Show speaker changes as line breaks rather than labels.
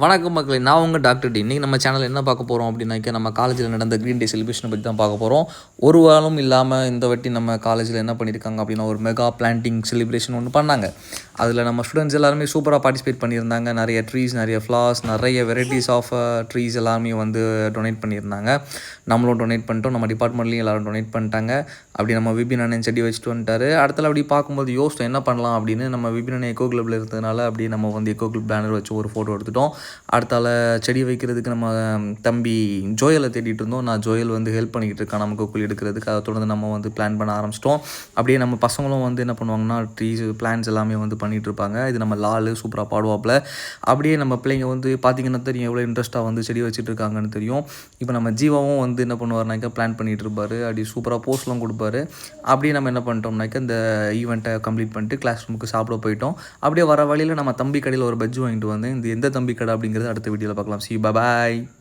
வணக்கம் மக்களே, நான் உங்கள் டாக்டர் டி. இன்றைக்கி நம்ம சேனல் என்ன பார்க்க போகிறோம் அப்படின்னாக்கா, நம்ம காலேஜில் நடந்த க்ரீன் டே செலிப்ரேஷனை பற்றி தான் பார்க்க போகிறோம். ஒரு வாரம் இல்லாமல் இந்த வாட்டி நம்ம காலேஜில் என்ன பண்ணியிருக்காங்க அப்படின்னா, ஒரு மெகா பிளான்டிங் செலிப்ரேஷன் ஒன்று பண்ணாங்க. அதில் நம்ம ஸ்டூடெண்ட்ஸ் எல்லாருமே சூப்பராக பார்ட்டிசிபேட் பண்ணியிருந்தாங்க. நிறைய ட்ரீஸ், நிறைய ஃப்ளார்ஸ், நிறைய வெரைட்டிஸ் ஆஃப் ட்ரீஸ் எல்லாமே வந்து டொனேட் பண்ணியிருந்தாங்க. நம்மளும் டொனேட் பண்ணிட்டோம், நம்ம டிபார்ட்மெண்ட்லேயும் எல்லோரும் டொனேட் பண்ணிட்டாங்க. அப்படி நம்ம விபின் அண்ணன் செடி வச்சுட்டு வந்துட்டார். அடுத்தல அப்படி பார்க்கும்போது யோசித்தோம் என்ன பண்ணலாம் அப்படின்னு. நம்ம விபின் அண்ணன் எக்கோ கிளப்பில் இருந்ததுனால அப்படி நம்ம வந்து எக்கோ கிளப் பேனர் வச்சு ஒரு ஃபோட்டோ எடுத்துட்டோம். அடுத்தால செடி வைக்கிறதுக்கு நம்ம தம்பி ஜோயலை தேடிட்டு இருந்தோம். நான் ஜோயல் வந்து ஹெல்ப் பண்ணிக்கிட்டு இருக்கான் நமக்கு குழி எடுக்கிறதுக்கு. அதை தொடர்ந்து நம்ம வந்து பிளான் பண்ண ஆரம்பிச்சிட்டோம். அப்படியே நம்ம பசங்களும் வந்து என்ன பண்ணுவாங்கன்னா, ட்ரீஸ் பிளான்ஸ் எல்லாமே வந்து பண்ணிகிட்டு இருப்பாங்க. இது நம்ம லால் சூப்பராக பாடுவாப்பில். அப்படியே நம்ம பிள்ளைங்க வந்து பார்த்திங்கன்னா தெரியும் எவ்வளோ இன்ட்ரெஸ்ட்டாக வந்து செடி வச்சுட்டு இருக்காங்கன்னு தெரியும். இப்போ நம்ம ஜீவாவும் வந்து என்ன பண்ணுவார்னாக்கா பிளான் பண்ணிகிட்டு இருப்பார். அப்படி சூப்பராக போஸ்ட்லாம் கொடுப்பாரு. அப்படியே நம்ம என்ன பண்ணிட்டோம்னாக்கா இந்த ஈவெண்ட்டை கம்ப்ளீட் பண்ணிட்டு கிளாஸ் ரூமுக்கு சாப்பிட போயிட்டோம். அப்படியே வர வழியில் நம்ம தம்பி கடையில் ஒரு பஜ்ஜி வாங்கிட்டு வந்தேன். இந்த எந்த தம்பி கடை அப்படிங்கிறது அடுத்த வீடியோவில் பார்க்கலாம். See you, bye bye.